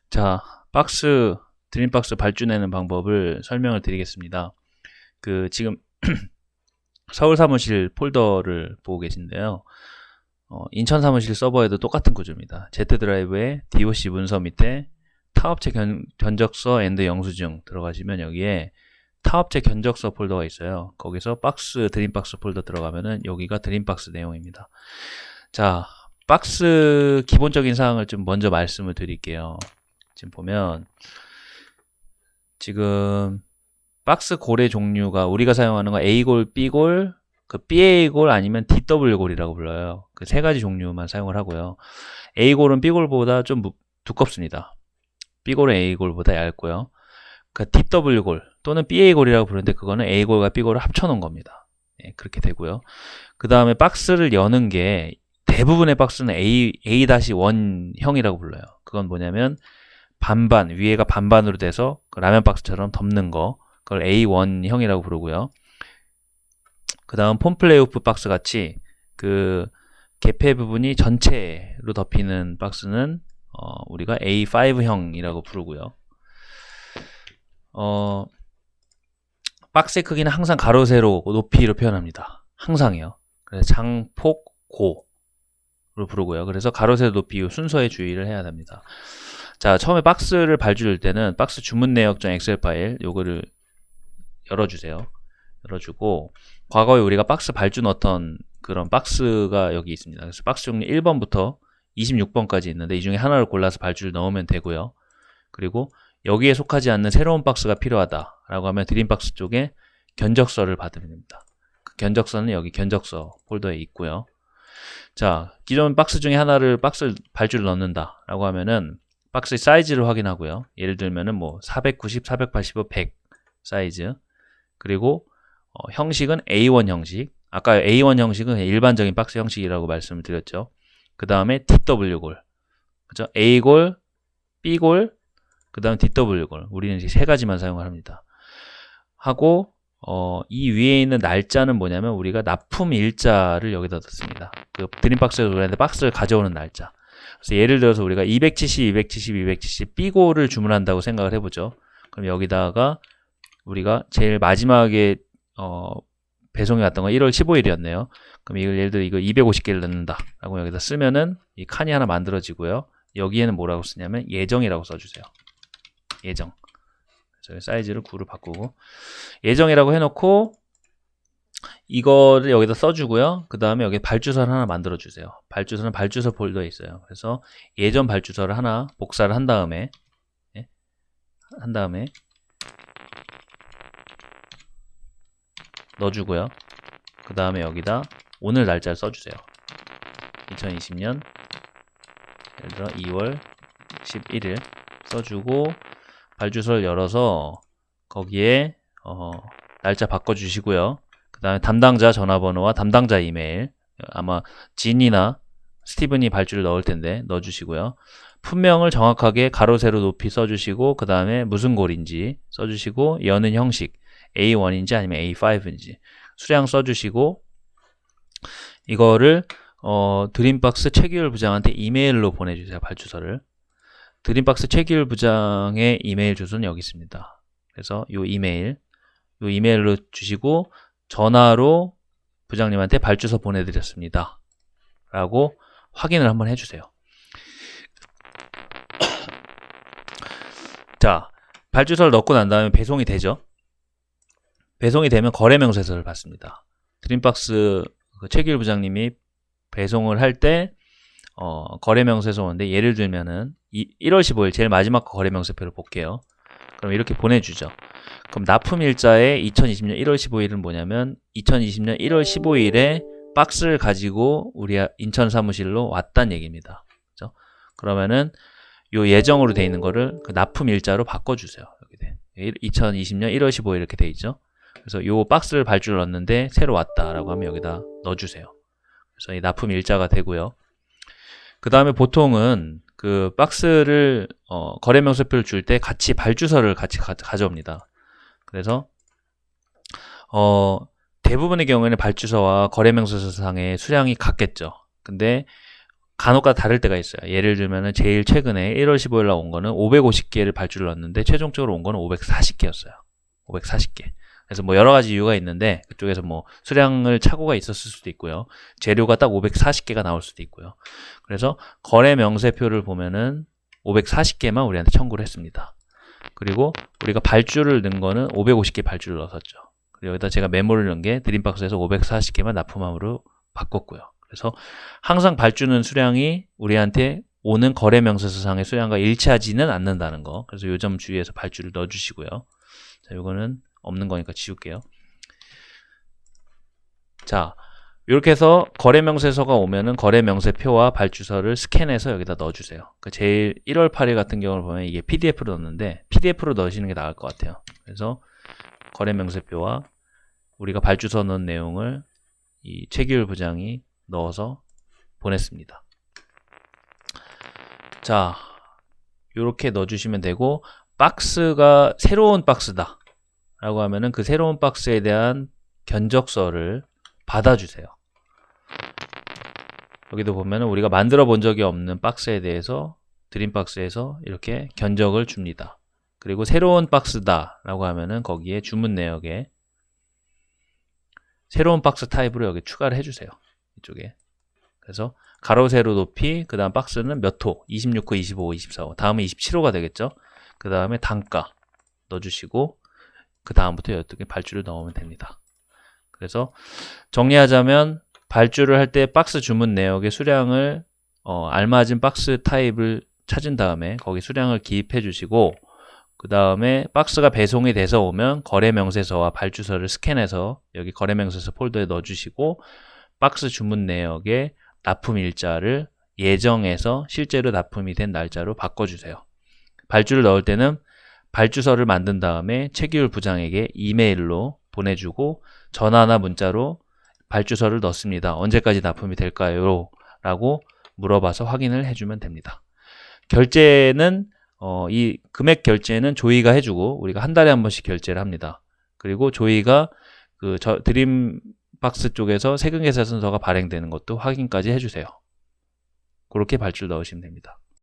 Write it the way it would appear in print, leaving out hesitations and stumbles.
자, 드림박스 발주내는 방법을 설명을 드리겠습니다. 지금 서울 사무실 폴더를 보고 계신데요. 인천 사무실 서버에도 똑같은 구조입니다. Z드라이브에 DOC 문서 밑에 타업체 견적서 앤드 영수증 들어가시면 여기에 타업체 견적서 폴더가 있어요. 거기서 드림박스 폴더 들어가면은 여기가 드림박스 내용입니다. 자, 박스 기본적인 사항을 좀 먼저 말씀을 드릴게요. 지금 보면 지금 박스 골의 종류가 우리가 사용하는 거 A골, B골, BA골 아니면 DW골이라고 불러요. 그 세 가지 종류만 사용을 하고요. A골은 B골보다 좀 두껍습니다. B골은 A골보다 얇고요. DW골 또는 BA골이라고 부르는데 그거는 A골과 B골을 합쳐놓은 겁니다. 네, 그렇게 되고요. 그 다음에 박스를 여는 게 대부분의 박스는 A-1형이라고 불러요. 그건 뭐냐면 반반, 위에가 반반으로 돼서 라면 박스처럼 덮는 거, 그걸 A1형이라고 부르고요. 그 다음 폼플레이오프 박스 같이 개폐 부분이 전체로 덮이는 박스는 우리가 A5형이라고 부르고요. 박스의 크기는 항상 가로, 세로, 높이로 표현합니다. 항상이요. 그래서 장, 폭, 고로 부르고요. 그래서 가로, 세로, 높이 순서에 주의를 해야 됩니다. 자, 처음에 박스를 발주할 때는 박스 주문 내역전 엑셀 파일 요거를 열어주세요. 열어주고 과거에 우리가 박스 발주 넣었던 그런 박스가 여기 있습니다. 그래서 박스 종류 1번부터 26번까지 있는데 이 중에 하나를 골라서 발주를 넣으면 되고요. 그리고 여기에 속하지 않는 새로운 박스가 필요하다라고 하면 드림박스 쪽에 견적서를 받으면 됩니다. 그 견적서는 여기 견적서 폴더에 있고요. 자, 기존 박스 중에 하나를 발주를 넣는다라고 하면은 박스의 사이즈를 확인하고요. 예를 들면은 뭐 490, 485, 100 사이즈. 그리고 형식은 A1 형식. 아까 A1 형식은 일반적인 박스 형식이라고 말씀을 드렸죠. 그 다음에 DW골. 그죠? A골, B골, 그 다음에 DW골. 우리는 이제 세 가지만 사용을 합니다. 하고 이 위에 있는 날짜는 뭐냐면 우리가 납품 일자를 여기다 넣습니다. 그 드림박스에서 우리한테 박스를 가져오는 날짜. 그래서 예를 들어서 우리가 270 B골을 주문한다고 생각을 해보죠. 그럼 여기다가 우리가 제일 마지막에 배송이 왔던 건 1월 15일이었네요. 그럼 이걸 예를 들어 이거 250개를 넣는다 라고 여기다 쓰면은 이 칸이 하나 만들어지고요. 여기에는 뭐라고 쓰냐면 예정이라고 써주세요. 예정. 그래서 사이즈를 9로 바꾸고 예정이라고 해놓고 이거를 여기다 써주고요. 그 다음에 여기 발주서를 하나 만들어주세요. 발주서는 발주서 폴더에 있어요. 그래서 예전 발주서를 하나 복사를 한 다음에 넣어주고요. 그 다음에 여기다 오늘 날짜를 써주세요. 2020년 예를 들어 2월 11일 써주고 발주서를 열어서 거기에 날짜 바꿔주시고요. 그 다음에 담당자 전화번호와 담당자 이메일, 아마 진이나 스티븐이 발주를 넣을 텐데 넣어주시고요. 품명을 정확하게 가로 세로 높이 써주시고 그 다음에 무슨 골인지 써주시고 여는 형식 A1인지 아니면 A5인지 수량 써주시고 이거를 드림박스 최규율 부장한테 이메일로 보내주세요. 발주서를. 드림박스 최규율 부장의 이메일 주소는 여기 있습니다. 그래서 요 이메일로 주시고 전화로 부장님한테 발주서 보내드렸습니다. 라고 확인을 한번 해주세요. 자, 발주서를 넣고 난 다음에 배송이 되죠. 배송이 되면 거래명세서를 받습니다. 드림박스 최규일 부장님이 배송을 할 때 거래명세서 오는데 예를 들면은 1월 15일 제일 마지막 거래명세표를 볼게요. 그럼 이렇게 보내주죠. 그럼 납품일자에 2020년 1월 15일은 뭐냐면 2020년 1월 15일에 박스를 가지고 우리 인천 사무실로 왔단 얘기입니다. 그렇죠? 그러면은 요 예정으로 돼 있는 거를 그 납품일자로 바꿔주세요. 여기 2020년 1월 15일 이렇게 돼 있죠. 그래서 요 박스를 발주를 넣었는데 새로 왔다라고 하면 여기다 넣어주세요. 그래서 이 납품일자가 되고요. 그 다음에 보통은 그 박스를 거래명세표를 줄 때 같이 발주서를 같이 가져옵니다. 그래서 대부분의 경우에는 발주서와 거래명세서상의 수량이 같겠죠. 근데 간혹가다 다를 때가 있어요. 예를 들면은 제일 최근에 1월 15일 날 온 거는 550개를 발주를 넣었는데 최종적으로 온 거는 540개였어요. 540개. 그래서 뭐 여러 가지 이유가 있는데 그쪽에서 뭐 수량을 착오가 있었을 수도 있고요. 재료가 딱 540개가 나올 수도 있고요. 그래서 거래 명세표를 보면은 540개만 우리한테 청구를 했습니다. 그리고 우리가 발주를 넣은 거는 550개 발주를 넣었었죠. 그리고 여기다 제가 메모를 넣은 게 드림박스에서 540개만 납품함으로 바꿨고요. 그래서 항상 발주는 수량이 우리한테 오는 거래 명세서상의 수량과 일치하지는 않는다는 거. 그래서 요 점 주의해서 발주를 넣어주시고요. 자, 요거는 없는 거니까 지울게요. 자, 이렇게 해서 거래 명세서가 오면은 거래 명세표와 발주서를 스캔해서 여기다 넣어주세요. 그러니까 제일 1월 8일 같은 경우를 보면 이게 PDF로 넣었는데 PDF로 넣으시는 게 나을 것 같아요. 그래서 거래 명세표와 우리가 발주서 넣은 내용을 이 최기율 부장이 넣어서 보냈습니다. 자, 이렇게 넣어주시면 되고 박스가 새로운 박스다 라고 하면은 그 새로운 박스에 대한 견적서를 받아주세요. 여기도 보면은 우리가 만들어 본 적이 없는 박스에 대해서 드림박스에서 이렇게 견적을 줍니다. 그리고 새로운 박스다 라고 하면은 거기에 주문 내역에 새로운 박스 타입으로 여기 추가를 해주세요. 이쪽에. 그래서 가로 세로 높이, 그 다음 박스는 몇 호, 26호, 25호, 24호, 다음에 27호가 되겠죠. 그 다음에 단가 넣어주시고 그 다음부터 이쪽에 발주를 넣으면 됩니다. 그래서 정리하자면 발주를 할 때 박스 주문 내역의 수량을 알맞은 박스 타입을 찾은 다음에 거기 수량을 기입해 주시고 그 다음에 박스가 배송이 돼서 오면 거래 명세서와 발주서를 스캔해서 여기 거래 명세서 폴더에 넣어 주시고 박스 주문 내역의 납품 일자를 예정해서 실제로 납품이 된 날짜로 바꿔주세요. 발주를 넣을 때는 발주서를 만든 다음에 최기율 부장에게 이메일로 보내주고 전화나 문자로 발주서를 넣습니다. 언제까지 납품이 될까요? 라고 물어봐서 확인을 해주면 됩니다. 결제는 이 금액 결제는 조이가 해주고 우리가 한 달에 한 번씩 결제를 합니다. 그리고 조이가 그 드림박스 쪽에서 세금계산 순서가 발행되는 것도 확인까지 해주세요. 그렇게 발주를 넣으시면 됩니다.